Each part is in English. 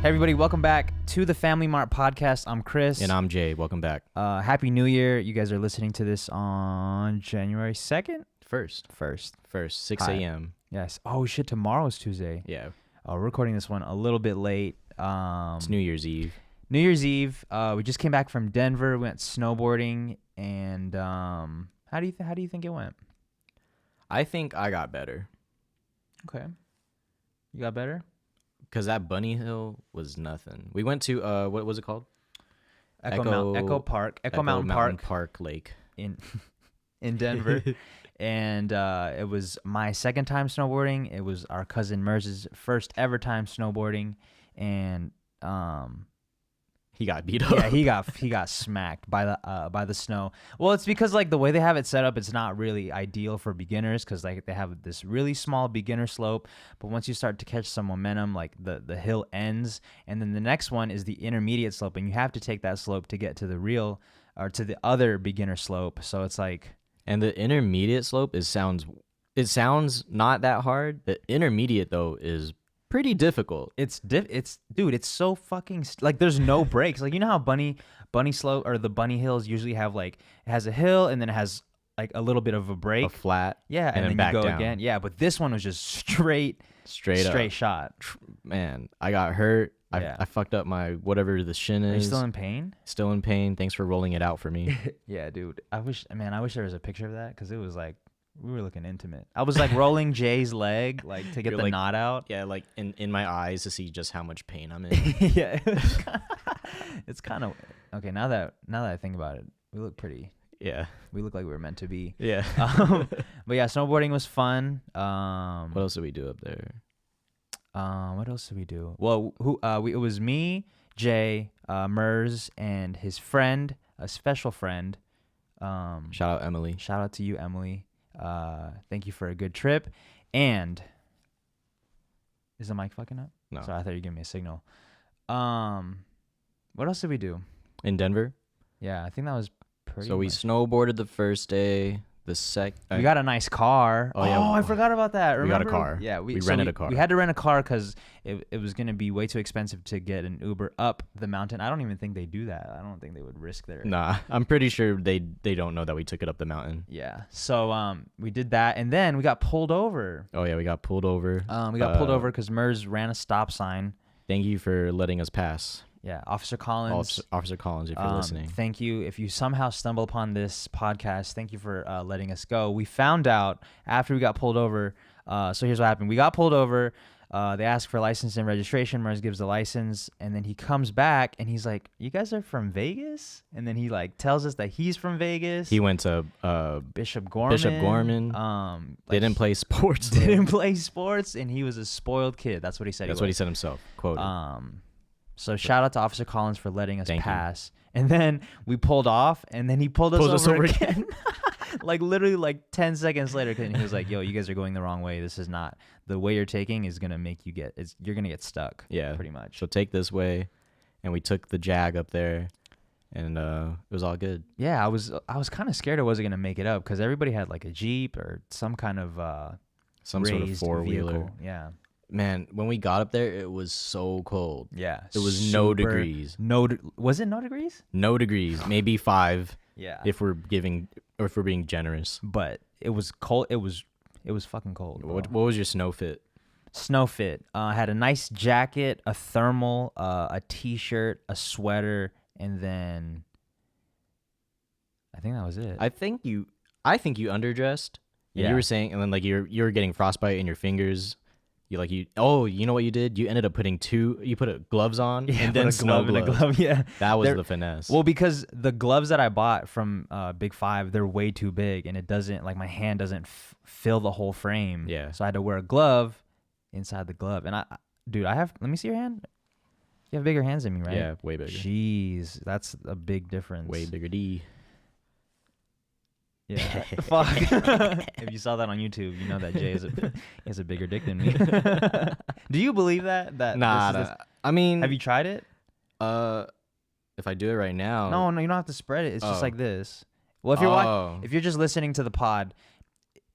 Hey everybody, welcome back to the Family Mart Podcast. I'm Chris. And I'm Jay. Welcome back. Happy New Year. You guys are listening to this on January 2nd? First, 6 a.m. Yes. Oh shit, tomorrow's Tuesday. Yeah. We're recording this one a little bit late. It's New Year's Eve. New Year's Eve. We just came back from Denver. We went snowboarding, and how do you think it went? I think I got better. Okay. You got better? Because that bunny hill was nothing. We went to, what was it called? Echo Mountain Park Lake. in Denver. And it was my second time snowboarding. It was our cousin Merz's first ever time snowboarding. And he got beat up. Yeah, he got smacked by the snow. Well, it's because like the way they have it set up, it's not really ideal for beginners because like they have this really small beginner slope, but once you start to catch some momentum, like the hill ends, and then the next one is the intermediate slope, and you have to take that slope to get to the real or to the other beginner slope. So it's like, and the intermediate slope sounds not that hard. The intermediate though is pretty difficult. Dude, it's so fucking like there's no breaks. Like you know how bunny slope or the bunny hills usually have like it has a hill and then it has like a little bit of a break, a flat, yeah, and then back you go down again. Yeah, but this one was just straight up shot. Man, I got hurt. Yeah. I fucked up my whatever the shin is. Are you still in pain? Still in pain. Thanks for rolling it out for me. Yeah, dude. I wish there was a picture of that because it was like we were looking intimate. I was like rolling Jay's leg like to get the knot out. Yeah, like in my eyes to see just how much pain I'm in. Yeah, it's kind of okay. Now that I think about it, we look pretty. Yeah, we look like we were meant to be. Yeah. But yeah, snowboarding was fun. What else did we do up there? What else did we do? Well, it was me, Jay, Merz, and his friend, a special friend. Shout out Emily. Shout out to you, Emily. Thank you for a good trip. And is the mic fucking up? No. Sorry, I thought you were giving me a signal. What else did we do? In Denver? Yeah, I think that was pretty So we much. Snowboarded the first day. We got a nice car. Oh, yeah. I forgot about that. Remember? We got a car. Yeah, we rented a car. We had to rent a car because it was going to be way too expensive to get an Uber up the mountain. I don't even think they do that. I don't think they would risk their... Nah, I'm pretty sure they don't know that we took it up the mountain. Yeah. So we did that, and then we got pulled over. Oh, yeah, we got pulled over. We got pulled over because Merz ran a stop sign. Thank you for letting us pass. Yeah, Officer Collins. Officer Collins, if you're listening. Thank you. If you somehow stumble upon this podcast, thank you for letting us go. We found out after we got pulled over. So here's what happened. We got pulled over. They asked for license and registration. Merz gives the license, and then he comes back, and he's like, "You guys are from Vegas?" And then he like tells us that he's from Vegas. He went to Bishop Gorman. They didn't play sports. Didn't play sports, and he was a spoiled kid. That's what he said. That's what he said himself. Quoted. So shout out to Officer Collins for letting us pass. And then we pulled off, and then he pulled us over again. Like literally like 10 seconds later, because he was like, "Yo, you guys are going the wrong way. This is not the way you're taking is gonna make you you're gonna get stuck." Yeah, pretty much. So take this way, and we took the Jag up there, and it was all good. Yeah, I was kind of scared I wasn't gonna make it up because everybody had like a Jeep or some kind of some sort of four-wheeler. Vehicle. Yeah. Man, when we got up there, it was so cold. Yeah. It was no degrees. Was it no degrees? No degrees, maybe 5. Yeah. If we're being generous. But it was cold. It was fucking cold. What was your snow fit? Snow fit. I had a nice jacket, a thermal, a t-shirt, a sweater, and then I think that was it. I think you underdressed. And you were saying, and then like you were getting frostbite in your fingers. You know what you did? You ended up putting you put gloves on and then snow gloves. Yeah. That was the finesse. Well, because the gloves that I bought from Big Five, they're way too big, and it doesn't, like, my hand doesn't fill the whole frame. Yeah. So I had to wear a glove inside the glove. And let me see your hand. You have bigger hands than me, right? Yeah, way bigger. Jeez, that's a big difference. Way bigger D. Yeah. Fuck. If you saw that on YouTube, you know that Jay has a bigger dick than me. Do you believe that? Nah. I mean, have you tried it? If I do it right now. No, you don't have to spread it. It's just like this. Well, if you're just listening to the pod,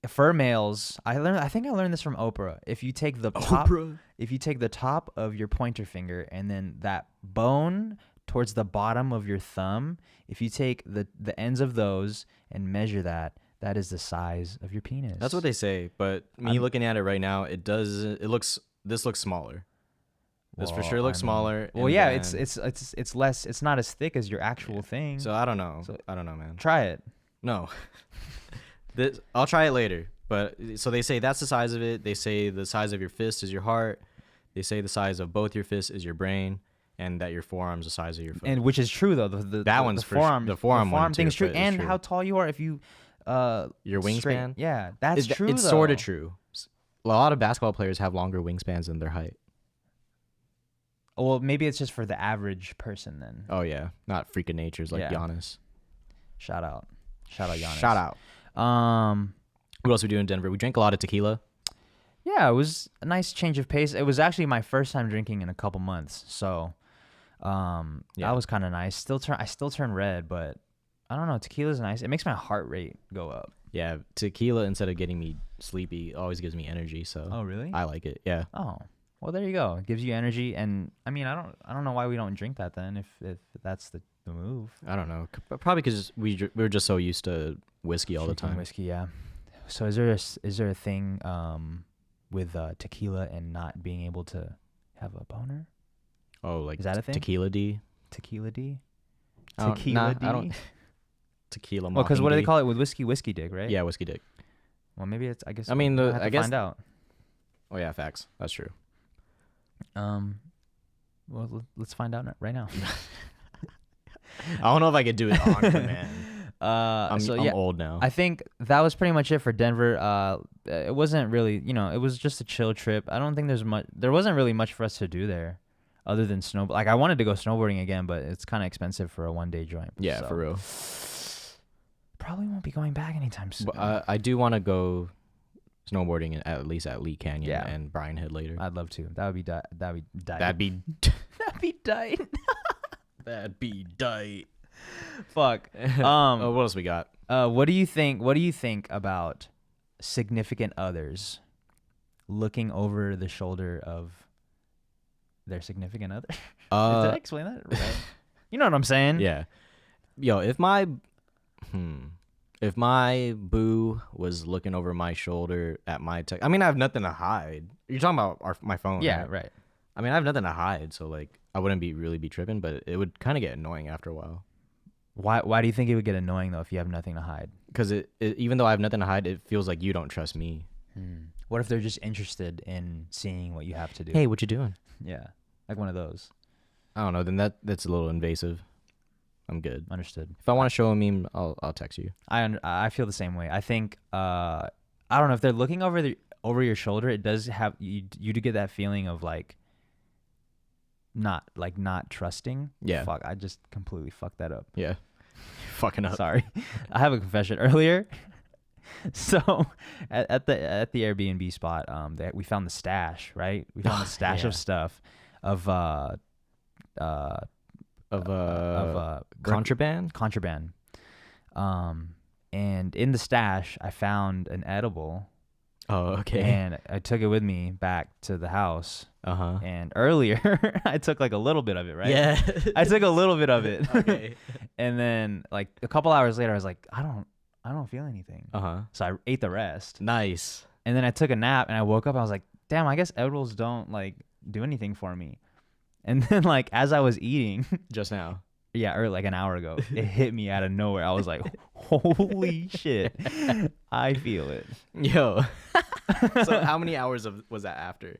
for males, I think I learned this from Oprah. If you take the top of your pointer finger and then that bone towards the bottom of your thumb, if you take the ends of those and measure that, that is the size of your penis. That's what they say, but me looking at it right now, this looks smaller. This for sure looks smaller. Well, yeah, it's less. It's not as thick as your actual thing. So I don't know. I don't know, man. Try it. No. I'll try it later. But so they say that's the size of it. They say the size of your fist is your heart. They say the size of both your fists is your brain, and that your forearm's the size of your foot. And which is true though. The forearm thing is true. And how tall you are if you your wingspan. Yeah, that's true. It's sort of true. A lot of basketball players have longer wingspans than their height. Well, maybe it's just for the average person then. Oh yeah, not freak of natures like Giannis. Shout out Giannis. Shout out. What else we do in Denver? We drank a lot of tequila. Yeah, it was a nice change of pace. It was actually my first time drinking in a couple months, so that was kind of nice. I still turn red, but I don't know. Tequila's nice. It makes my heart rate go up. Yeah, tequila instead of getting me sleepy always gives me energy. So oh really? I like it. Yeah. Oh well, there you go. It gives you energy, and I mean, I don't know why we don't drink that then if that's the move. I don't know. Probably because we're just so used to whiskey all the time. Whiskey, yeah. So is there a thing with tequila and not being able to have a boner? Oh, like is that a thing? Tequila D. Tequila D. Tequila D. I don't. Tequila. Well, because what do they call it with whiskey? Whiskey dick, right? Yeah, whiskey dick. Well, maybe it's. I guess. I mean, I guess find out. Oh yeah, facts. That's true. Well, let's find out right now. I don't know if I could do it on you, man. I'm old now. I think that was pretty much it for Denver. It wasn't really, it was just a chill trip. I don't think there wasn't really much for us to do there other than snow. Like I wanted to go snowboarding again, but it's kind of expensive for a 1-day joint. Yeah, so. For real. Probably won't be going back anytime soon. I do want to go snowboarding at least at Lee Canyon and Bryan Head later. I'd love to. That'd be tight. That'd be tight. Fuck. What else we got? What do you think about significant others looking over the shoulder of their significant other? Did I explain that right? You know what I'm saying? Yeah. Yo, if my boo was looking over my shoulder at my I mean, I have nothing to hide. You're talking about my phone. Yeah, right. I mean, I have nothing to hide, so like I wouldn't really be tripping, but it would kind of get annoying after a while. Why do you think it would get annoying though if you have nothing to hide? Because it even though I have nothing to hide, it feels like you don't trust me. What if they're just interested in seeing what you have to do? Hey, what you doing? Yeah, like one of those. I don't know. Then that's a little invasive. I'm good. Understood. If I want to show a meme, I'll text you. I feel the same way. I think I don't know if they're looking over your shoulder. It does have you do get that feeling of like not trusting. Yeah. Fuck. I just completely fucked that up. Yeah. Fucking up. Sorry. I have a confession earlier. So at the Airbnb spot, we found the stash. Right. We found the stash of stuff of contraband. And in the stash, I found an edible. Oh, okay. And I took it with me back to the house. Uh-huh. And earlier, I took like a little bit of it, right? Yeah. I took a little bit of it. Okay. And then like a couple hours later, I was like, I don't feel anything. Uh-huh. So I ate the rest. Nice. And then I took a nap and I woke up. I was like, damn, I guess edibles don't like do anything for me. And then like as I was eating just now. Yeah, or like an hour ago, it hit me out of nowhere. I was like, holy shit. I feel it. Yo. So how many hours was that after?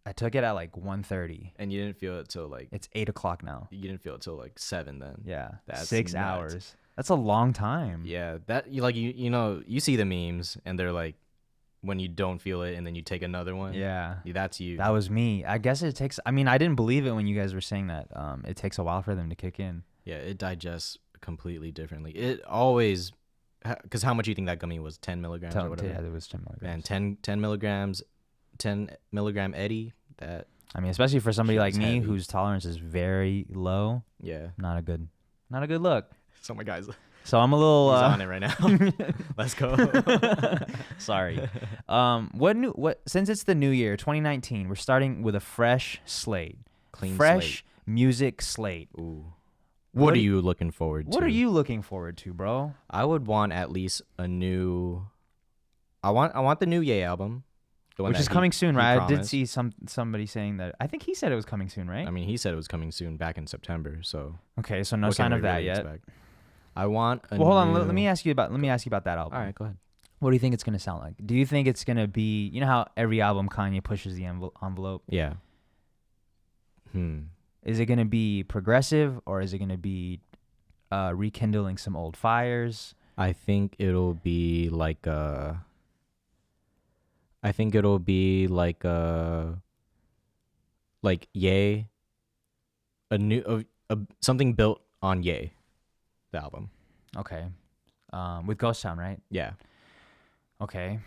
I took it at like 1:30. And you didn't feel it till like... It's 8 o'clock now. You didn't feel it till like 7 then. Yeah. That's 6 nuts. hours. That's a long time. Yeah. That you see the memes and they're like, when you don't feel it and then you take another one. Yeah. That's you. That was me. I guess it takes, I mean, I didn't believe it when you guys were saying that. It takes a while for them to kick in. Yeah, it digests completely differently. It always, because how much do you think that gummy was? 10 milligrams or whatever? Yeah, it was 10 milligrams. Man, 10 milligrams, 10 milligram Eddie, that. I mean, especially for somebody like me heavy. whose tolerance is very low. Yeah. Not a good look. So my guys. So I'm a little He's on it right now. Let's go. Sorry. What since it's the new year, 2019, we're starting with a fresh slate. Clean fresh music slate. Ooh. What are you looking forward to? What are you looking forward to, bro? I would want at least a new. I want the new Ye album, the one Which that is coming soon, right? I did promised. see somebody saying that. I think he said it was coming soon, right? I mean, he said it was coming soon back in September. So Okay, so no what sign can of we that really yet. expect? I want. Well, hold on. Let me ask you about that album. All right, go ahead. What do you think it's gonna sound like? Do you think it's gonna be? You know how every album Kanye pushes the envelope. Yeah. Is it gonna be progressive or is it gonna be rekindling some old fires? I think it'll be like like Ye, a new something built on Ye, the album. Okay, with Ghost Town, right? Yeah. Okay,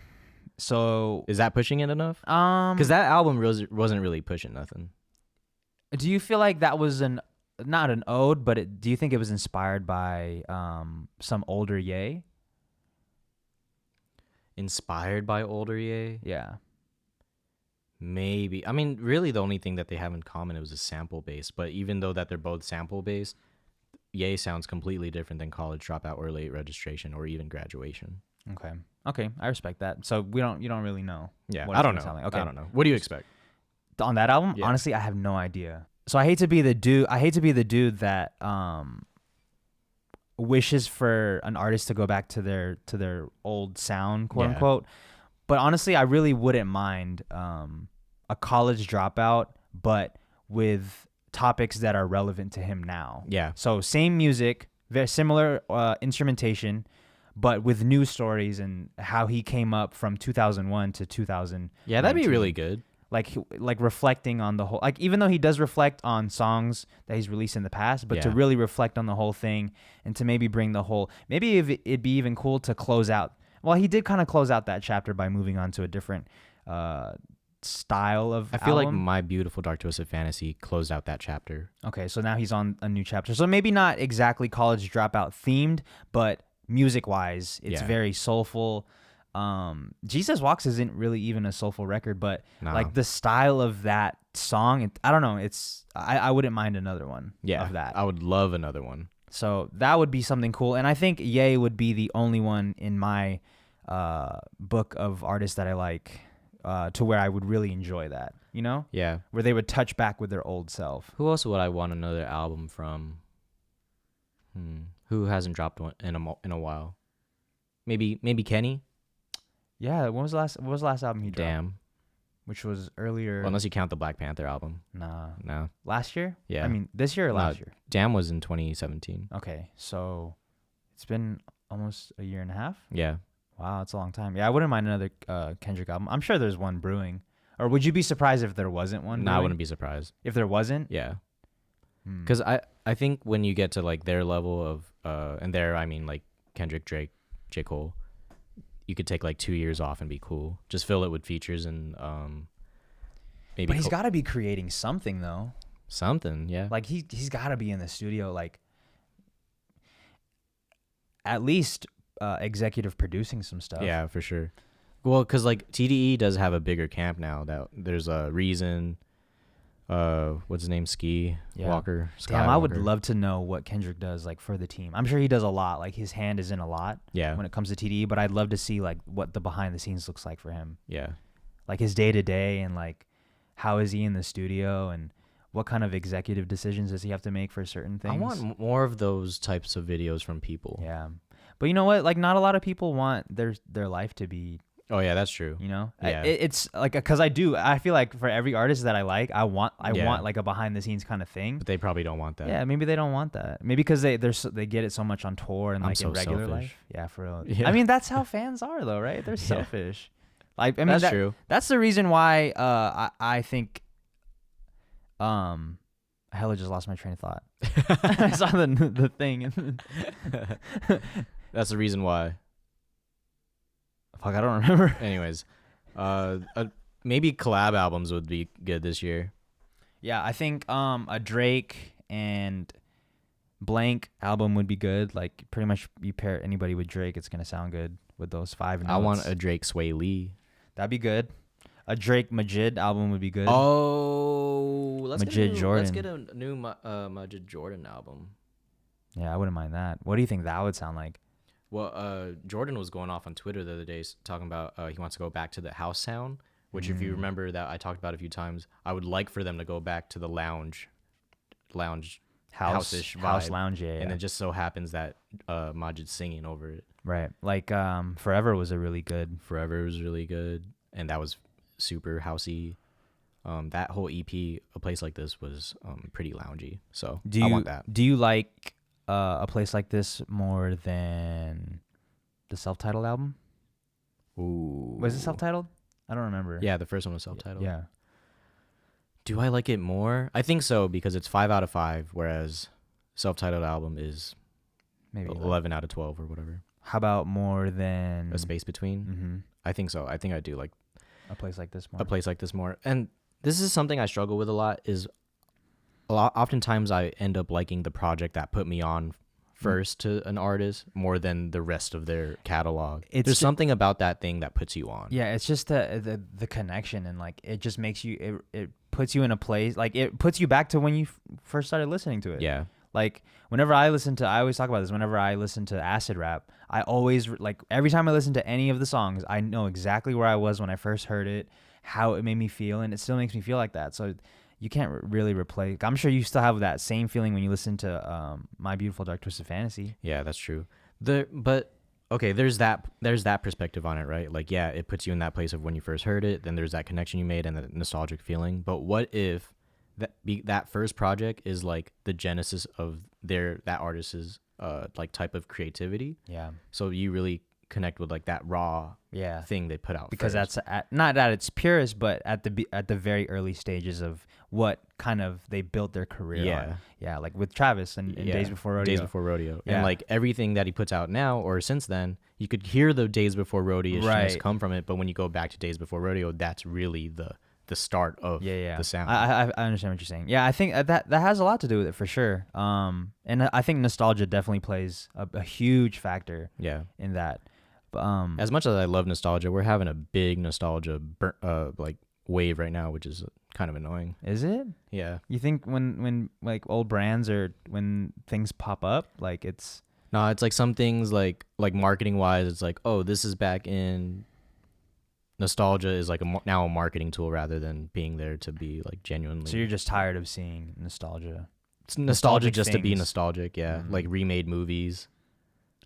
so Is that pushing it enough? Because that album wasn't really pushing nothing. do you feel like that was not an ode, but do you think it was inspired by some older Ye? Inspired by older Ye? Yeah. Maybe. I mean, really the only thing that they have in common was a sample base. But even though that they're both sample based, Ye sounds completely different than College Dropout or Late Registration or even Graduation. Okay, I respect that. So you don't really know. Yeah, what I it's don't gonna know. sound like. Okay. I don't know. What do you expect? On that album, Yeah. honestly, I have no idea. So I hate to be the dude that wishes for an artist to go back to their old sound, quote Yeah. unquote. But honestly, I really wouldn't mind a College Dropout, but with topics that are relevant to him now. Yeah. So same music, very similar instrumentation, but with new stories and how he came up from 2001 to 2000. Yeah, that'd be really good. Like reflecting on the whole, like even though he does reflect on songs that he's released in the past, but to Yeah. really reflect on the whole thing and to maybe bring the whole, maybe if it'd be even cool to close out. Well, he did kind of close out that chapter by moving on to a different style of I feel like album. My Beautiful Dark Twisted Fantasy closed out that chapter. Okay, so now he's on a new chapter. So maybe not exactly College Dropout themed, but music wise, it's Yeah. very soulful. Jesus Walks isn't really even a soulful record, but No. like the style of that song, I don't know. I wouldn't mind another one Yeah, of that. I would love another one. So that would be something cool. And I think Ye would be the only one in my book of artists that I like to where I would really enjoy that, you know? Yeah. Where they would touch back with their old self. Who else would I want another album from? Who hasn't dropped one in a while? Maybe Kenny. Yeah, what was the last album he dropped? Damn. Which was earlier. Well, unless you count the Black Panther album. Nah. No. Last year? Yeah. I mean, this year or last year? Damn was in 2017. Okay, so it's been almost a year and a half? Yeah. Wow, that's a long time. Yeah, I wouldn't mind another Kendrick album. I'm sure there's one brewing. Or would you be surprised if there wasn't one? No, I brewing? wouldn't be surprised. If there wasn't? Yeah. Because I think when you get to like their level of and there I mean like Kendrick, Drake, J. Cole, you could take like 2 years off and be cool. Just fill it with features and maybe. But he's got to be creating something though. Something, yeah. Like he's got to be in the studio, like at least executive producing some stuff. Yeah, for sure. Well, because like TDE does have a bigger camp now. That there's a Reason. What's his name? Ski Yeah. Walker. Damn, I would Skywalker. love to know what Kendrick does like for the team. I'm sure he does a lot. Like his hand is in a lot Yeah. when it comes to TDE, but I'd love to see like what the behind the scenes looks like for him. Yeah. Like his day to day and like how is he in the studio and what kind of executive decisions does he have to make for certain things. I want more of those types of videos from people. Yeah. But you know what? Like not a lot of people want their life to be, Oh yeah, that's true. you know, Yeah. it's like, cause I feel like for every artist that I like, I want Yeah. like a behind the scenes kind of thing. But they probably don't want that. Yeah, maybe they don't want that. Maybe because they get it so much on tour and I'm like so in regular selfish. life. Yeah, for real. Yeah. I mean, that's how fans are though, right? They're selfish. Like I mean, That's true. That's the reason why I think I hella just lost my train of thought. I saw the thing. That's the reason why. Fuck, I don't remember. Anyways, maybe collab albums would be good this year. Yeah, I think a Drake and Blank album would be good. Like pretty much you pair anybody with Drake, it's gonna sound good with those 5 notes. I want a Drake Sway Lee. That'd be good. A Drake Majid album would be good. Oh, let's Majid Jordan. Let's get a new Majid Jordan album. Yeah, I wouldn't mind that. What do you think that would sound like? Well, Jordan was going off on Twitter the other day talking about he wants to go back to the house sound, which if you remember that I talked about a few times, I would like for them to go back to the lounge house-ish vibe. House lounge, yeah. And it just so happens that Majid's singing over it. Right. Like Forever was really good, and that was super housey. That whole EP, A Place Like This, was pretty loungy. So I want that. Do you like A Place Like This more than the self-titled album? Ooh. Was it self-titled? I don't remember. Yeah, the first one was self-titled. Yeah. Do I like it more? I think so, because it's 5 out of 5, whereas self-titled album is Maybe 11 out of 12 or whatever. How about more than A Space Between? Mm-hmm. I think so. I think I do like A Place Like This more. A Place Like This more. And this is something I struggle with a lot, is oftentimes I end up liking the project that put me on first to an artist more than the rest of their catalog. There's something about that thing that puts you on. Yeah, it's just the connection, and like it just makes you it puts you in a place, like it puts you back to when you first started listening to it. Yeah. Like whenever I always talk about this, whenever I listen to acid rap, I always like every time I listen to any of the songs, I know exactly where I was when I first heard it, how it made me feel, and it still makes me feel like that. So you can't really replace. I'm sure you still have that same feeling when you listen to My Beautiful Dark Twisted Fantasy. Yeah, that's true. But okay, there's that perspective on it, right? Like, yeah, it puts you in that place of when you first heard it, then there's that connection you made and the nostalgic feeling. But what if that first project is like the genesis of that artist's like type of creativity? Yeah. So you really connect with like that raw yeah thing they put out because first. that's not at its purest, but at the very early stages of what kind of they built their career on. Yeah, like with Travis and Days Before Rodeo. Yeah. And like everything that he puts out now or since then, you could hear the Days Before Rodeo-ishness come from it, but when you go back to Days Before Rodeo, that's really the start of the sound. I understand what you're saying. Yeah, I think that has a lot to do with it for sure. And I think nostalgia definitely plays a huge factor in that. As much as I love nostalgia, we're having a big nostalgia like wave right now, which is kind of annoying. Is it? Yeah. You think when like old brands or when things pop up, like it's no, it's like some things like marketing wise, it's like, oh, this is back in. Nostalgia is like now a marketing tool rather than being there to be like genuinely. So you're just tired of seeing nostalgia. It's nostalgia just things. To be nostalgic, yeah. Mm-hmm. Like remade movies.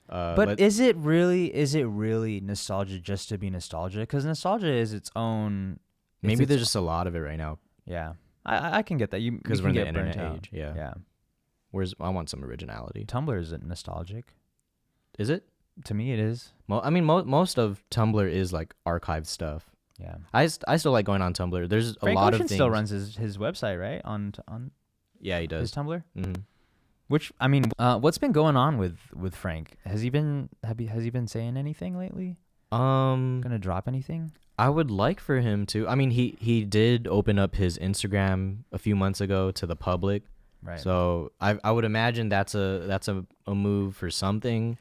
But is it really nostalgia just to be nostalgia? Because nostalgia is its own. Maybe there's just a lot of it right now. Yeah, I can get that. Because we're in the internet age. Yeah. Yeah. I want some originality. Tumblr isn't nostalgic. Is it? To me, it is. Well, I mean, most of Tumblr is like archived stuff. Yeah. I still like going on Tumblr. There's Frank a lot Ocean of things. Still runs his website, right? On yeah, he does. His Tumblr. Mm-hmm. Which I mean, what's been going on with Frank? Has he been saying anything lately? Gonna drop anything? I would like for him to. I mean, he did open up his Instagram a few months ago to the public. Right. So I would imagine that's a move for something.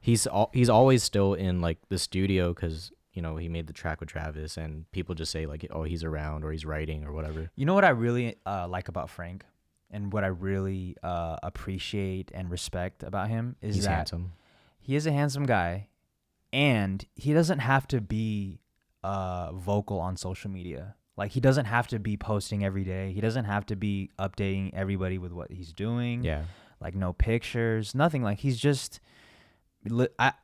He's always still in like the studio because he made the track with Travis, and people just say like, oh, he's around or he's writing or whatever. You know what I really like about Frank, and what I really appreciate and respect about him is he's that handsome. He is a handsome guy, and he doesn't have to be vocal on social media. Like he doesn't have to be posting every day. He doesn't have to be updating everybody with what he's doing. Yeah. Like no pictures, nothing. Like he's just,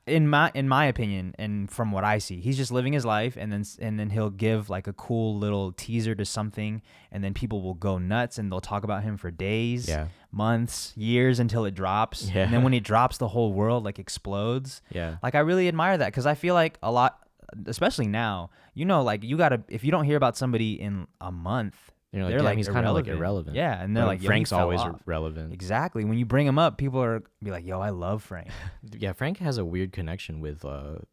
in my opinion, and from what I see, he's just living his life, and then he'll give like a cool little teaser to something, and then people will go nuts and they'll talk about him for days, months, years until it drops. Yeah. And then when it drops, the whole world like explodes. Yeah. Like I really admire that because I feel like a lot, especially now, like you gotta, if you don't hear about somebody in a month. They're like, like, he's kind of like irrelevant. Yeah, and they're like, Frank's always relevant. Exactly. When you bring him up, people are be like, "Yo, I love Frank." Yeah, Frank has a weird connection with the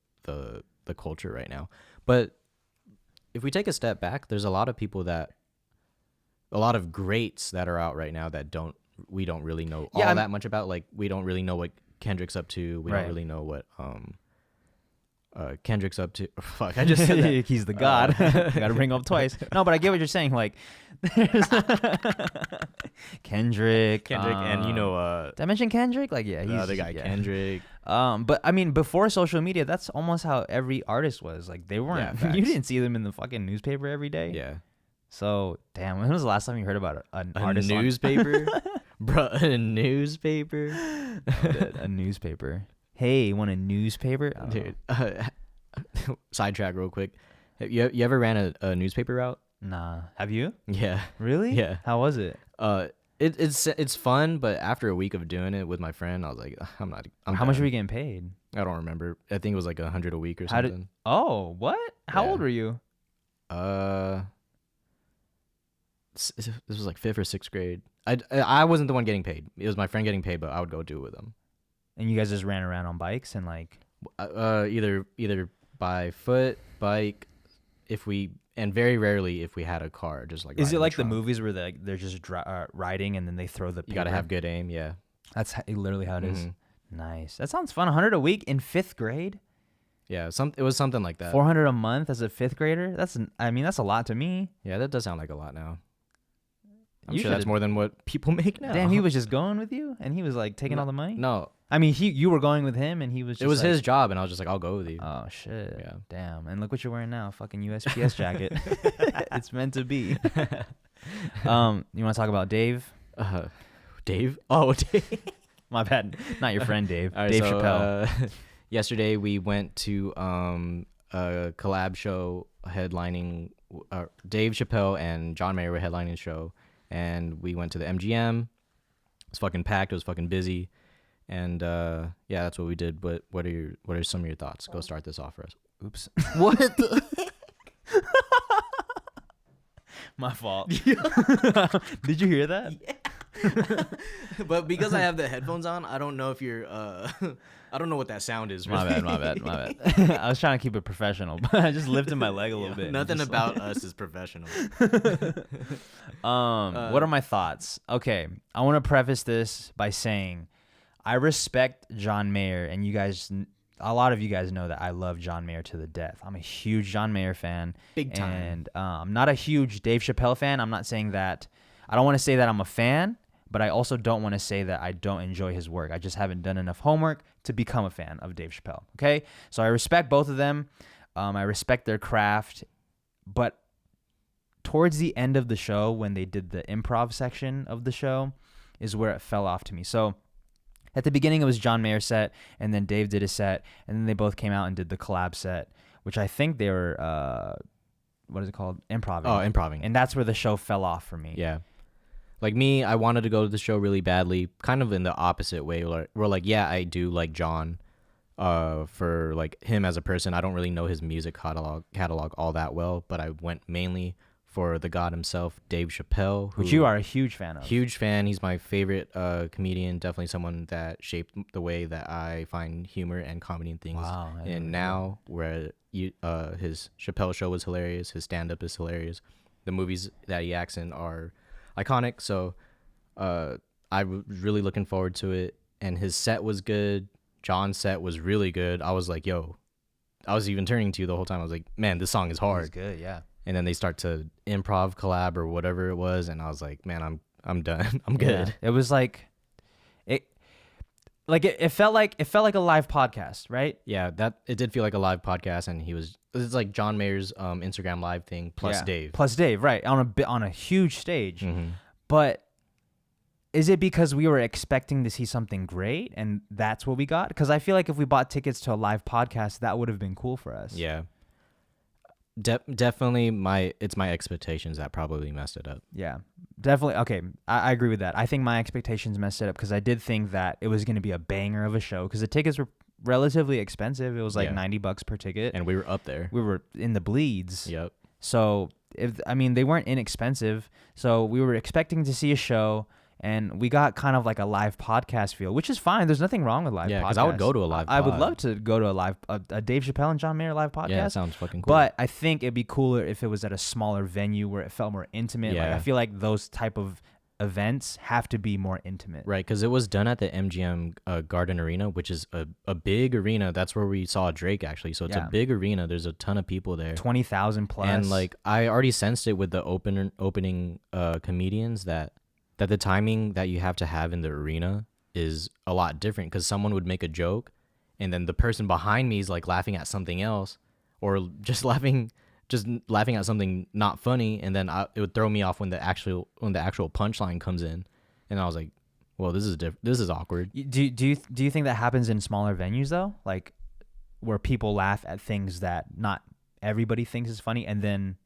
culture right now. But if we take a step back, there's a lot of greats that are out right now that don't we don't really know Yeah, that much about. Like, we don't really know what Kendrick's up to. We Right. don't really know what Kendrick's up to. Fuck, I just said that. He's the god. Gotta bring him up twice. No, but I get what you're saying. Like, there's Kendrick. And you know, did I mention Kendrick? Like, yeah, he's the guy yeah. Kendrick. But I mean, before social media, that's almost how every artist was. Like, they weren't. Yeah, You facts. didn't see them in the fucking newspaper every day. Yeah, So, damn, when was the last time you heard about an a artist on- newspaper, bro. A newspaper, a newspaper? Hey, want a newspaper? I don't dude. know. Sidetrack real quick. You ever ran a newspaper route? Nah. Have you? Yeah. Really? Yeah. How was it? It's fun, but after a week of doing it with my friend, I was like, I'm How much done. were you getting paid? I don't remember. I think it was like 100 a week or How something. Oh, what? How Yeah. old were you? This was like 5th or 6th grade. I wasn't the one getting paid. It was my friend getting paid, but I would go do it with him. And you guys just ran around on bikes and like. Either by foot, bike, and very rarely if we had a car, just like. Is riding it like the trunk. movies where they're just riding and then they throw the? You gotta paper? have good aim, yeah. That's literally how it is. Mhm. Nice. That sounds fun. 100 a week in 5th grade. Yeah, it was something like that. 400 a month as a 5th grader. That's a lot to me. Yeah, that does sound like a lot now. I'm You sure that's should've- more than what people make now. Damn, he was just going with you, and he was like taking all the money. No, I mean, you were going with him, and he was. Just it was like, his job, and I was just like, I'll go with you. Oh shit! Yeah. Damn, and look what you're wearing now, fucking USPS jacket. It's meant to be. You want to talk about Dave? Dave? Oh, Dave. My bad, not your friend Dave. All right, Dave so, Chappelle. Yesterday we went to a collab show headlining. Dave Chappelle and John Mayer were headlining the show, and we went to the MGM. It was fucking packed. It was fucking busy, and yeah, that's what we did. But what are some of your thoughts? Go start this off for us. Oops, What? The? my fault. Did you hear that? But because I have the headphones on, I don't know if you're. I don't know what that sound is. Really. My bad. I was trying to keep it professional, but I just lifted my leg a little bit. and Nothing just about us is professional. What are my thoughts? Okay, I want to preface this by saying I respect John Mayer, and a lot of you guys know that I love John Mayer to the death. I'm a huge John Mayer fan. Big time. And I'm not a huge Dave Chappelle fan. I'm not saying that. I don't want to say that I'm a fan, but I also don't want to say that I don't enjoy his work. I just haven't done enough homework to become a fan of Dave Chappelle. Okay? So I respect both of them. I respect their craft. But towards the end of the show, when they did the improv section of the show, is where it fell off to me. So at the beginning, it was John Mayer's set, and then Dave did a set, and then they both came out and did the collab set, which I think they were, what is it called? Improving. Oh, improving. And that's where the show fell off for me. Yeah. Like me, I wanted to go to the show really badly, kind of in the opposite way. We're like, yeah, I do like John. For like him as a person, I don't really know his music catalog all that well, but I went mainly for the god himself, Dave Chappelle, Which you are a huge fan of. Huge fan. He's my favorite comedian. Definitely someone that shaped the way that I find humor and comedy and things. Wow. I didn't And know. now, where his Chappelle show was hilarious, his stand up is hilarious. The movies that he acts in are iconic. So I was really looking forward to it. And his set was good. John's set was really good. I was like, yo, I was even turning to you the whole time. I was like, man, this song is hard. It's good, yeah. And then they start to improv collab or whatever it was, and I was like, man, I'm done. I'm good. Yeah. It was like it felt like a live podcast, right? Yeah, that it did feel like a live podcast, and it's like John Mayer's Instagram live thing plus Yeah. Dave. Plus Dave, right? On a huge stage. Mm-hmm. But is it because we were expecting to see something great and that's what we got? Because I feel like if we bought tickets to a live podcast, that would have been cool for us. Yeah. Definitely it's my expectations that probably messed it up. Yeah, definitely. Okay, I agree with that. I think my expectations messed it up because I did think that it was going to be a banger of a show because the tickets were relatively expensive. It was like $90 per ticket. And we were up there. We were in the bleeds. Yep. So, they weren't inexpensive. So we were expecting to see a show. And we got kind of like a live podcast feel, which is fine. There's nothing wrong with live podcasts. Yeah, because I would go to a live I would pod. love to go to a Dave Chappelle and John Mayer live podcast. Yeah, that sounds fucking cool. But I think it'd be cooler if it was at a smaller venue where it felt more intimate. Like Yeah. I feel like those type of events have to be more intimate. Right, because it was done at the MGM Garden Arena, which is a big arena. That's where we saw Drake, actually. So it's a big arena. There's a ton of people there. 20,000 plus. And, like, I already sensed it with the opening comedians that the timing that you have to have in the arena is a lot different, because someone would make a joke, and then the person behind me is, like, laughing at something else, or just laughing at something not funny, and then it would throw me off when the actual punchline comes in, and I was like, well, this is awkward. Do you think that happens in smaller venues though, like where people laugh at things that not everybody thinks is funny, and then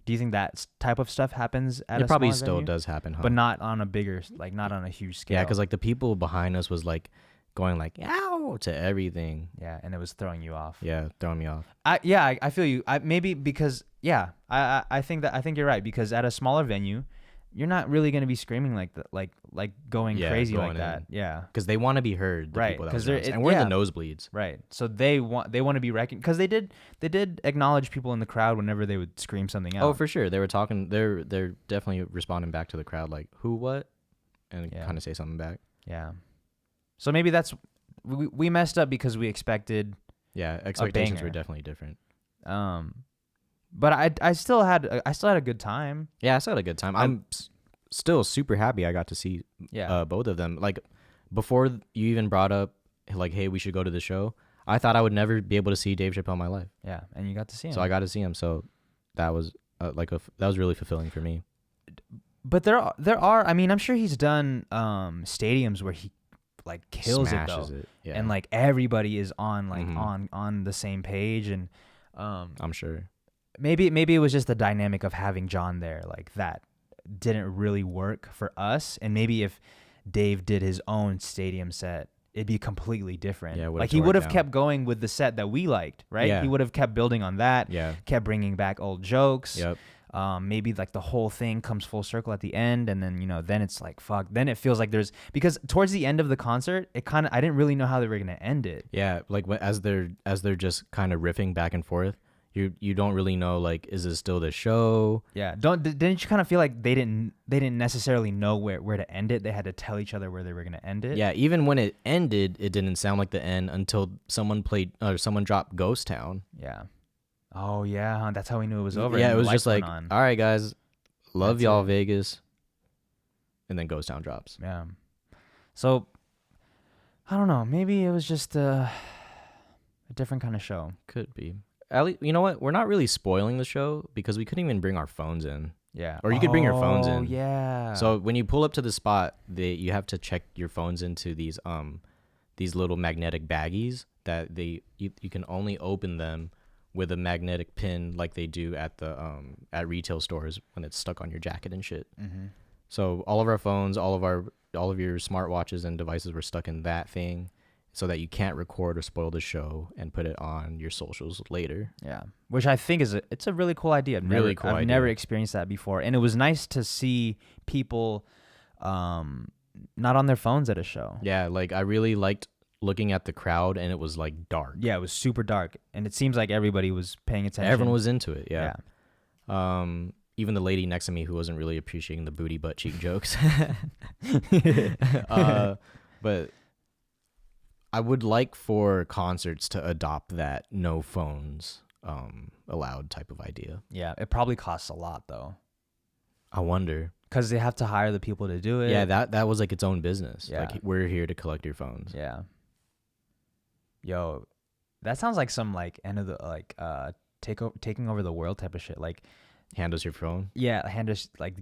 do you think that type of stuff happens at it probably smaller still venue? does happen, huh? But not on a bigger, like not on a huge scale. Yeah, because like the people behind us was like going like ow to everything. Yeah, and it was throwing you off. Yeah, throwing me off. I feel you. Maybe because I think you're right, because at a smaller venue, you're not really going to be screaming like going crazy going like that. in. Yeah, because they want to be heard. The right? people that Because was and we're in the nosebleeds. Right. So they want to be recognized, because they did acknowledge people in the crowd whenever they would scream something out. Oh, for sure. They were talking. They're definitely responding back to the crowd like who, what, and kind of say something back. Yeah. So maybe that's we messed up because we expected. Yeah, expectations were definitely different. But I still had a good time. Yeah, I still had a good time. I'm still super happy I got to see both of them. Like, before you even brought up like, hey, we should go to the show, I thought I would never be able to see Dave Chappelle in my life. Yeah, and you got to see him. So I got to see him. So that was that was really fulfilling for me. But there are. I mean, I'm sure he's done stadiums where he like kills Smashes it though. it. Yeah. And like everybody is on like Mhm. on the same page, and I'm sure. maybe it was just the dynamic of having John there, like that didn't really work for us. And maybe if Dave did his own stadium set, it'd be completely different. Yeah, like he would have kept going with the set that we liked, right? Yeah. He would have kept building on that. Yeah. Kept bringing back old jokes. Yep. Maybe like the whole thing comes full circle at the end, and then then it's like fuck. Then it feels like because towards the end of the concert, I didn't really know how they were gonna end it. Yeah, like as they're just kind of riffing back and forth, you don't really know, like, is this still the show? Yeah, didn't you kind of feel like they didn't necessarily know where to end it? They had to tell each other where they were gonna end it. Yeah, even when it ended, it didn't sound like the end until someone dropped Ghost Town. Yeah. Oh yeah, huh? That's how we knew it was over. Yeah, and it the was lights just like, went on. all right, guys, love That's y'all, it. Vegas, and then Ghost Town drops. Yeah. So I don't know. Maybe it was just a different kind of show. Could be. At least, you know what? We're not really spoiling the show because we couldn't even bring our phones in. Yeah. Or you could bring your phones in. Oh yeah. So when you pull up to the spot, you have to check your phones into these little magnetic baggies that you can only open them with a magnetic pin, like they do at the at retail stores when it's stuck on your jacket and shit. Mm-hmm. So all of our phones, all of your smartwatches and devices were stuck in that thing, so that you can't record or spoil the show and put it on your socials later. Yeah, which I think it's a really cool idea. I've never experienced that before, and it was nice to see people not on their phones at a show. Yeah, like I really liked looking at the crowd, and it was like dark. Yeah, it was super dark, and it seems like everybody was paying attention. Everyone was into it. Yeah. Even the lady next to me who wasn't really appreciating the booty butt cheek jokes. But I would like for concerts to adopt that no phones allowed type of idea. Yeah, it probably costs a lot though, I wonder. because they have to hire the people to do it. Yeah, that was like its own business. Yeah. Like, we're here to collect your phones. Yeah. Yo, that sounds like some like end of the taking over the world type of shit. Like, Hand us your phone. yeah,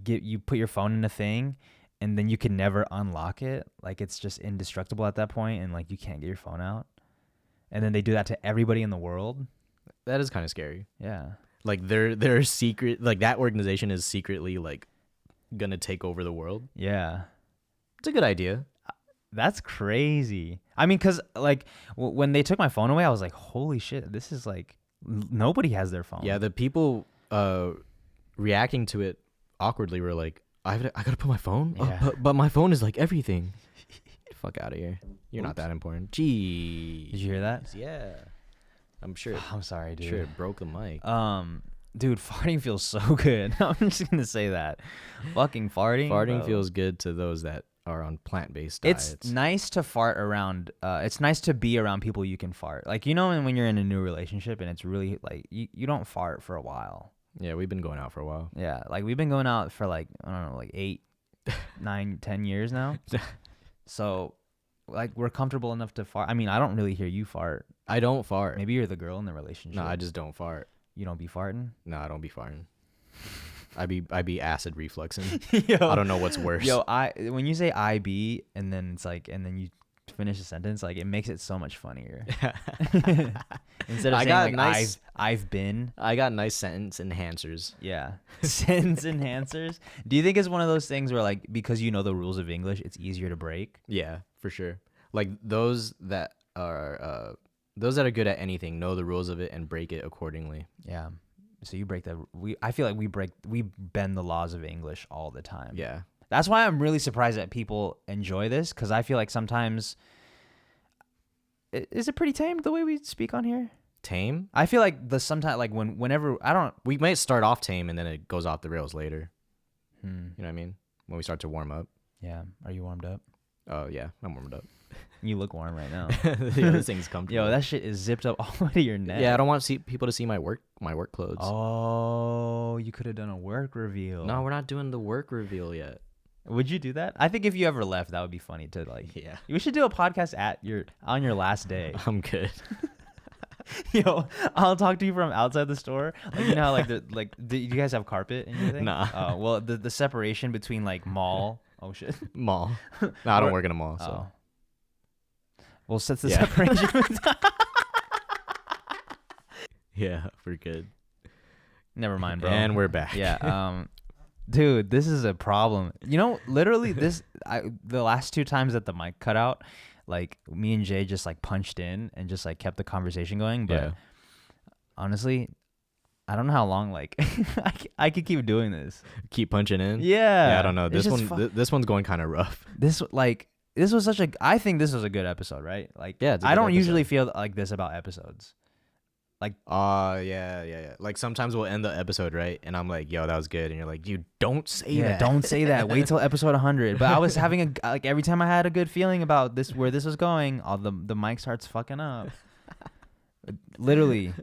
you put your phone in a thing, and then you can never unlock it. Like, it's just indestructible at that point, and like you can't get your phone out. And then they do that to everybody in the world. That is kind of scary. Yeah. Like they're secret. Like that organization is secretly like gonna take over the world. Yeah. It's a good idea. That's crazy. I mean, because like when they took my phone away, I was like, holy shit, this is like nobody has their phone. Yeah, the people reacting to it awkwardly were like, I gotta put my phone. Yeah. But my phone is like everything. Get the fuck out of here. You're not that important. Gee. Did you hear that? Yeah. I'm sure. I'm sorry, dude. Sure, it broke the mic. Dude, farting feels so good. I'm just gonna say that. Fucking farting. Farting bro. feels good to those that are on plant-based diets. It's nice to fart around. It's nice to be around people you can fart. Like, when you're in a new relationship and it's really like you don't fart for a while. Yeah, we've been going out for a while. Yeah, like we've been going out for like, I don't know, like 8, 9, 10 years now. So like we're comfortable enough to fart. I mean, I don't really hear you fart. I don't fart. Maybe you're the girl in the relationship. No, I just don't fart. You don't be farting? No, I don't be farting. I be acid refluxing. Yo, I don't know what's worse. Yo, when you say I be and then it's like, and then you finish a sentence, like it makes it so much funnier. Instead of saying like I've been. I got nice sentence enhancers. Yeah. Sentence enhancers. Do you think it's one of those things where like because you know the rules of English, it's easier to break? Yeah, for sure. Like those that are good at anything know the rules of it and break it accordingly. Yeah. So you break that. I feel like we bend the laws of English all the time. Yeah. That's why I'm really surprised that people enjoy this, because I feel like sometimes is it pretty tame the way we speak on here? Tame? I feel like sometimes like whenever we might start off tame and then it goes off the rails later. Hmm. You know what I mean? When we start to warm up. Yeah. Are you warmed up? Oh yeah, I'm warmed up. You look warm right now. Yeah, this thing's comfortable. Yo, that shit is zipped up all the way to your neck. Yeah, I don't want people to see my work clothes. Oh, you could have done a work reveal. No, we're not doing the work reveal yet. Would you do that? I think if you ever left, that would be funny to like. Yeah. We should do a podcast on your last day. I'm good. Yo, I'll talk to you from outside the store. Like, how like do you guys have carpet and everything? Nah. Oh, well, the separation between like mall. Oh shit. Mall. No, I don't work in a mall, so. Oh. Well, since the separation. Yeah, we're good. Never mind, bro. And we're back. Yeah. Dude, this is a problem. Literally the last 2 times that the mic cut out, like me and Jay just like punched in and just like kept the conversation going. But honestly, I don't know how long like I could keep doing this. Keep punching in. Yeah. I don't know. This one's going kind of rough. I think this was a good episode, right? Like, yeah, I don't usually feel like this about episodes. Like, yeah. Like sometimes we'll end the episode, right? And I'm like, yo, that was good. And you're like, you don't say that. Don't say that. Wait till episode 100. But I was having like every time I had a good feeling about this, where this was going, all the mic starts fucking up. Literally.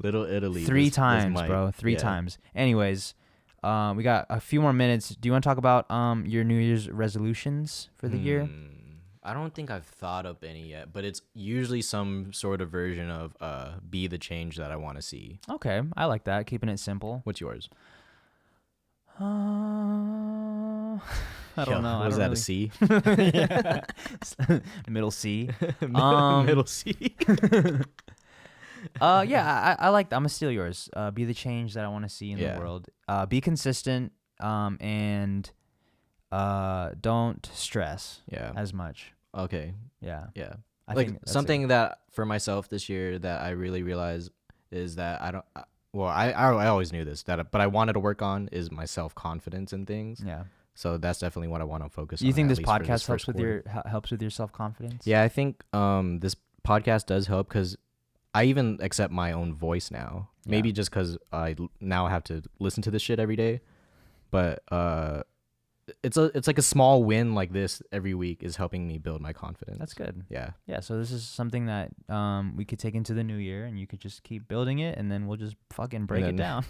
Little Italy. 3 times, bro. 3 times. Anyways, we got a few more minutes. Do you want to talk about your New Year's resolutions for the year? I don't think I've thought up any yet, but it's usually some sort of version of be the change that I want to see. Okay, I like that. Keeping it simple. What's yours? I don't know. Was that a C? Middle C. Middle C. Yeah, I like that. I'm gonna steal yours. Be the change that I want to see in the world. Be consistent. And don't stress. As much. Okay. Yeah. I like think something that for myself this year that I really realized is that I always knew this, but I wanted to work on is my self-confidence in things. Yeah. So that's definitely what I want to focus on. Do you think this podcast helps with your self-confidence? Yeah, I think this podcast does help because I even accept my own voice now. Maybe just because I now have to listen to this shit every day. But it's like a small win like this every week is helping me build my confidence. That's good. Yeah. So this is something that we could take into the new year, and you could just keep building it, and then we'll just fucking break it down.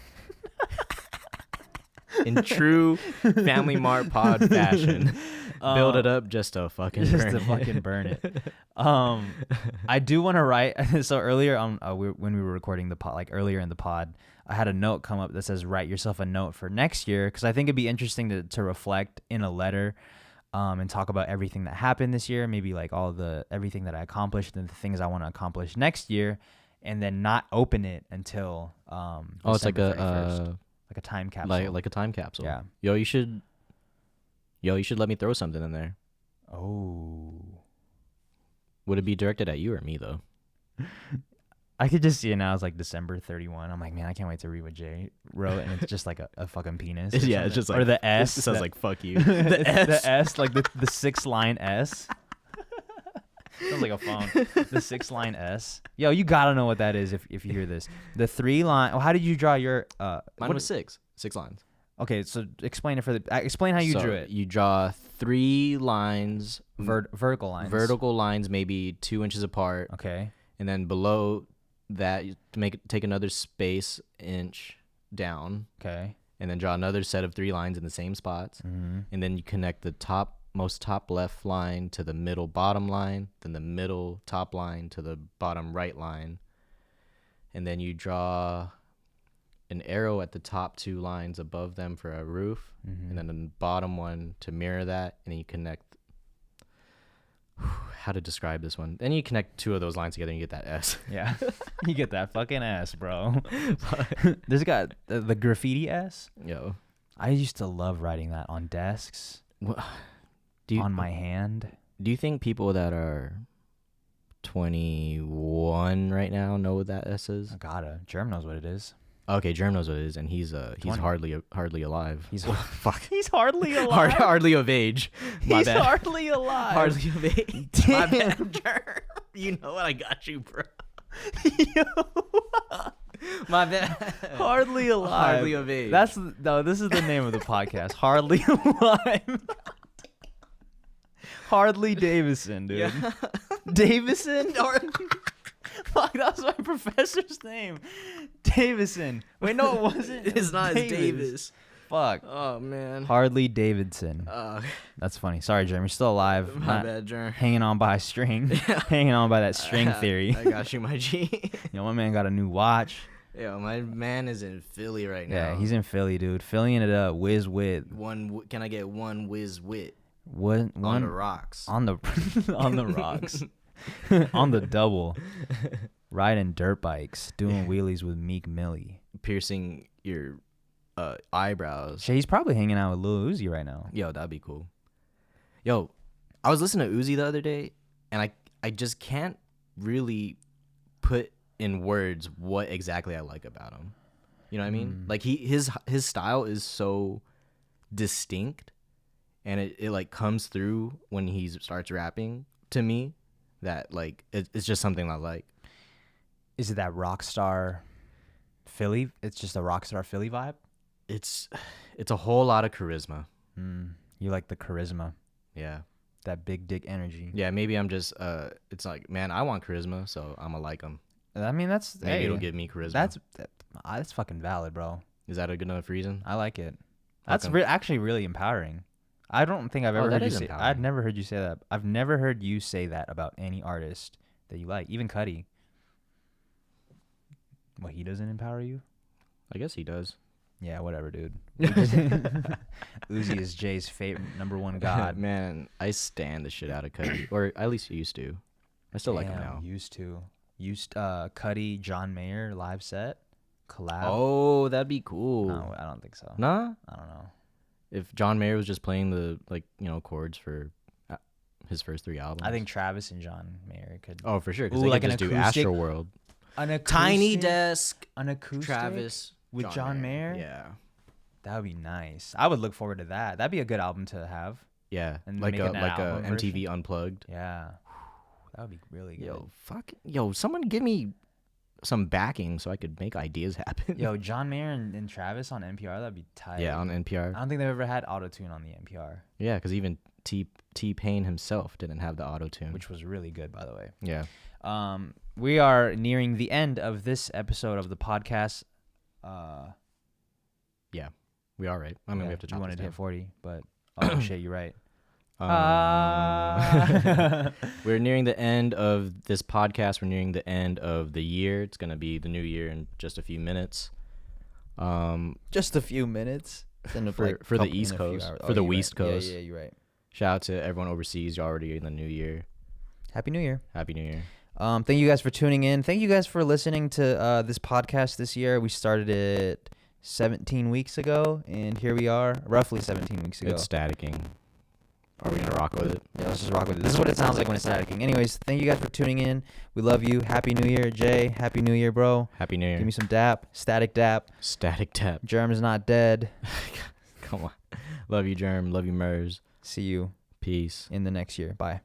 In true Family Mart pod fashion, build it up just to fucking burn it. I do want to write. So earlier on, when we were recording the pod, like earlier in the pod, I had a note come up that says write yourself a note for next year, because I think it'd be interesting to reflect in a letter, and talk about everything that happened this year, maybe like everything that I accomplished and the things I want to accomplish next year, and then not open it until it's like a time capsule. Like a time capsule. Yeah. You should let me throw something in there. Oh. Would it be directed at you or me though? I could just see it now. It's like December 31. I'm like, man, I can't wait to read what Jay wrote, and it's just like a fucking penis. Yeah, it's just like, or the S. It sounds like fuck you. The S, like the 6-line S. Sounds like a phone. The 6-line S. Yo, you gotta know what that is if you hear this. The 3-line. Oh, how did you draw your? Mine was 6 lines. Okay, so explain it explain how you drew it. You draw 3 lines, Vertical lines. vertical lines, maybe 2 inches apart, Okay. and then below that you take another space inch down, Okay. and then draw another set of 3 lines in the same spots, and then you connect the most top left line to the middle bottom line, then the middle top line to the bottom right line, and then you draw an arrow at the top 2 lines above them for a roof, and then the bottom one to mirror that, and then you connect. How to describe this one? Then you connect 2 of those lines together and you get that S. Yeah. You get that fucking S, bro. This got the graffiti S. Yo, I used to love writing that on desks, on my hand. Do you think people that are 21 right now know what that S is? I gotta. Germ knows what it is. Okay, Germ knows what it is, and he's 20. hardly alive. He's fuck. He's hardly alive. Hardly of age. My He's bad. hardly alive. Hardly of age. My bad, Germ. You know what? I got you, bro. My bad. Hardly alive. Hardly of age. This is the name of the podcast. Hardly alive. Harley Davidson, dude. Yeah. Davison? Fuck, that was my professor's name. Davison. Wait, no, it wasn't. It's not as Davis. Fuck. Oh, man. Harley Davidson. That's funny. Sorry, Jeremy. You're still alive. My bad, Jerm. Hanging on by a string. Hanging on by that string theory. I got you, my G. You know, my man got a new watch. Yo, my man is in Philly right now. Yeah, he's in Philly, dude. Phillying it up. Whiz wit. Can I get one whiz wit? One On the rocks. On the on the rocks. On the double. Riding dirt bikes. Doing wheelies with Meek Millie. Piercing your eyebrows. Shit, he's probably hanging out with Lil Uzi right now. Yo, that'd be cool. Yo, I was listening to Uzi the other day, and I just can't really put in words what exactly I like about him. You know what I mean? Like his style is so distinct, and it like comes through when he starts rapping to me that like it's just something I like. Is it that Rockstar Philly? It's just a Rockstar Philly vibe? It's a whole lot of charisma. You like the charisma. Yeah. That big dick energy. Yeah, maybe I'm just it's like, man, I want charisma, so I'm gonna like him. I mean, that's Maybe it'll give me charisma. That's fucking valid, bro. Is that a good enough reason? I like it. That's Okay. actually really empowering. I don't think I've ever that heard you is say. empowering. I've never heard you say that. I've never heard you say that about any artist that you like, even Cudi. What, he doesn't empower you? I guess he does. Yeah, whatever, dude. Uzi is Jay's favorite #1 god. Man, I stand the shit out of Cudi, or at least used to. I still like him Damn, now. Used Cudi, John Mayer live set collab. Oh, that'd be cool. No, I don't think so. Nah, I don't know. if John Mayer was just playing the chords for his first 3 albums. I think Travis and John Mayer could. Oh, for sure. Because Ooh, they like could an just do acoustic- Astroworld. An acoustic, Tiny Desk. an acoustic Travis with John Mayer. Yeah. That would be nice. I would look forward to that. That'd be a good album to have. Yeah. And Like make a it an album MTV version. Unplugged. Yeah, that would be really good. Yo, someone give me some backing so I could make ideas happen. Yo, John Mayer and Travis on NPR, that'd be tight. Yeah, on I NPR. don't think they've ever had auto-tune on the NPR, Yeah, because even T-Pain himself didn't have the auto-tune. which was really good, by the way. Yeah. We are nearing the end of this episode of the podcast. Yeah, we are right. I mean, Yeah, we have to you chop wanted this to down. hit 40, but oh shit, you're right. We're nearing the end of this podcast. We're nearing the end of the year. It's going to be the new year in just a few minutes. Just a few minutes. For the East Coast. For the West Coast. Yeah, you're right. Shout out to everyone overseas. You're already in the new year. Happy New Year. Happy New Year. Thank you guys for tuning in. Thank you guys for listening to this podcast this year. We started it 17 weeks ago, and here we are, roughly 17 weeks ago. It's staticking. Are we going to rock with it? Yeah, let's just rock with it. This is what it sounds like when it's staticking. Anyways, thank you guys for tuning in. We love you. Happy New Year, Jay. Happy New Year, bro. Happy New Year. Give me some dap. Static dap. Static tap. Germ is not dead. Come on. Love you, Germ. Love you, Mers. See you Peace. in the next year. Bye.